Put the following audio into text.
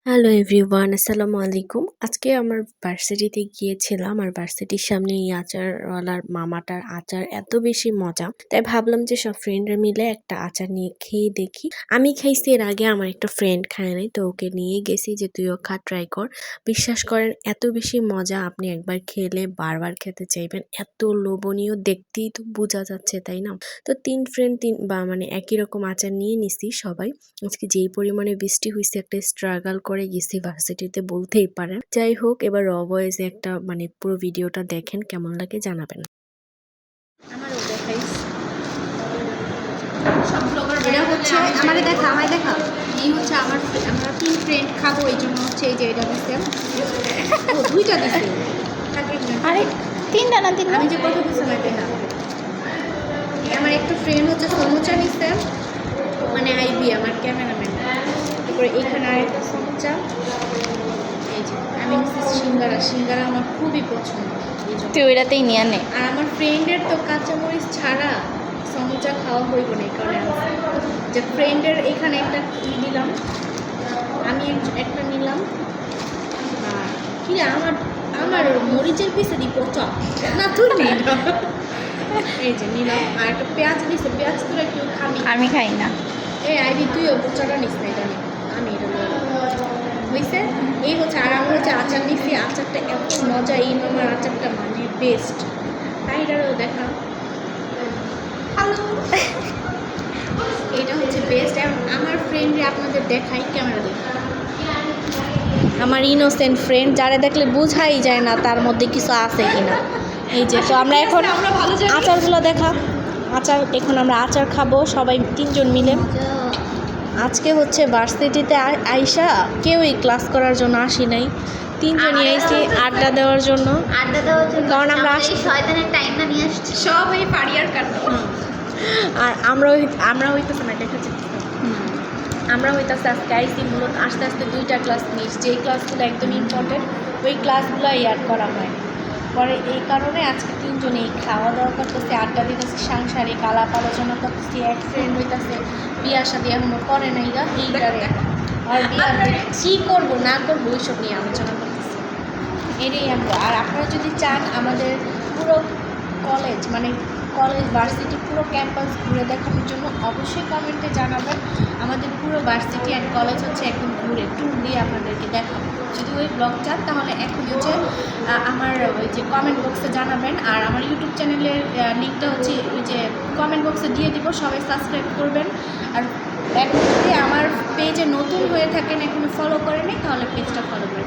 Hello everyone, আসসালামু আলাইকুম। আজকে আমার ভার্সিটিতে গিয়েছিলাম। আর ভার্সিটির সামনে এই আচারওয়ালার মামাটার আচার এত বেশি মজা, তাই ভাবলাম যে সব ফ্রেন্ডরা মিলে একটা আচার নিয়ে খেয়ে দেখি। আমি খাইছি এর আগে, আমার একটা ফ্রেন্ড খায় নাই, তো ওকে নিয়ে গেছি যে তুইও খা, ট্রাই কর। বিশ্বাস করেন এত বেশি মজা, আপনি একবার খেলে বারবার খেতে চাইবেন। এত লোভনীয়, দেখতেই তো বোঝা যাচ্ছে, তাই না? তো তিন ফ্রেন্ড মানে একই রকম আচার নিয়ে নিছি সবাই। আজকে যেই পরিমাণে বৃষ্টি হয়েছে, একটা স্ট্রাগল করে গেছি ভার্সিটিতে বলতেই পারেন। যাই হোক, এবার র ভয়েসে একটা পুরো ভিডিওটা দেখেন, কেমন লাগে জানাবেন। আমারও দেখাইস এটা হচ্ছে আমারে দেখা, আমায় দেখা। এই হচ্ছে আমরা তিন ফ্রেন্ড খাবো, এই জন্য হচ্ছে এই যে এটা দিচ্ছেন। ও দুইটা দিচ্ছে, আরে তিনটা না তিনটা। আমি যে কথা দিচ্ছিলাম দেখা। আমার একটা ফ্রেন্ড হচ্ছে সমুচা নিচ্ছে, মানে আইবি আমার ক্যামেরাম্যান। তারপরে এখানে আর একটা সমুচা, এই যে আমি নিচ্ছি সিঙ্গারা। সিঙ্গারা আমার খুবই পছন্দ, তুই ওইটাতেই নিয়ে নে। আর আমার ফ্রেন্ডের তো কাঁচামরিচ ছাড়া সমুচা খাওয়া হইব না, এই কারণে যে ফ্রেন্ডের এখানে একটা দিলাম, আমি একটা নিলাম। আর কি আমার আমার মরিচের পিসে দি পচা না, তুই নে। এই যে নিলাম, আর একটা পেঁয়াজ নিছে। পেঁয়াজ তোরা কেউ খাবি? আমি খাই না। এই আইবি তুইও পচাটা নিস না, এটা নে, আমি এটা হয়েছে। এই হচ্ছে, আর আমি হচ্ছে আচার নিচ্ছি। আচারটা এত মজা, এই মামার আচারটা মানে বেস্ট। তাই এটারও দেখা। এটা হচ্ছে বেস্ট। আমার ফ্রেন্ডে আপনাদের দেখাই, ক্যামেরা দেখি। আমার ইনোসেন্ট ফ্রেন্ড, যারা দেখলে বোঝাই যায় না তার মধ্যে কিছু আছে কিনা। এই যে, তো আমরা এখন আচারগুলো দেখা। আচার, এখন আমরা আচার খাবো সবাই তিনজন মিলে। আজকে হচ্ছে ভার্সিটিতে আইসা কেউই ক্লাস করার জন্য আসি নাই, তিনজনই আইসি আড্ডা দেওয়ার জন্য। কারণ আমরা শয়তানের টাইমটা নিয়ে আসছি সব এই পারিয়ার কারণে। আর আমরা হইতেছে না, দেখাচ্ছি আমরা হইতেছে আজকে আইসি মূলত আস্তে আস্তে দুইটা ক্লাস মিস, যেই ক্লাসগুলো একদম ইম্পর্টেন্ট ওই ক্লাসগুলো অ্যাড করা হয় পরে। এই কারণে আজকে তিনজনেই খাওয়া দাওয়া করতেছি, আড্ডা দিতেছি, সাংসারিক আলাপ আলোচনা করতেছি। এক ফ্রেন্ড হইতেছে বিয়া শাদি এখনো করে নাই গা, এইটারে আর বিয়া কী করবো না করবো ওইসব নিয়ে আলোচনা করতেছি। এটাই আমরা। আর আপনারা যদি চান আমাদের পুরো কলেজ ভার্সিটি পুরো ক্যাম্পাস ঘুরে দেখানোর জন্য অবশ্যই কমেন্টে জানাবেন। আমাদের পুরো ভার্সিটি অ্যান্ড কলেজ হচ্ছে একদম ঘুরে ট্যুর দিয়ে আপনাদেরকে দেখাবো। যদি ওই ব্লগ চান তাহলে এখন হচ্ছে আমার ওই যে কমেন্ট বক্সে জানাবেন। আর আমার ইউটিউব চ্যানেলের লিঙ্কটা হচ্ছে ওই যে কমেন্ট বক্সে দিয়ে দিব, সবাই সাবস্ক্রাইব করবেন। আর এখন যদি আমার পেজে নতুন হয়ে থাকেন, এখনো ফলো করে নেই, তাহলে পেজটা ফলো করে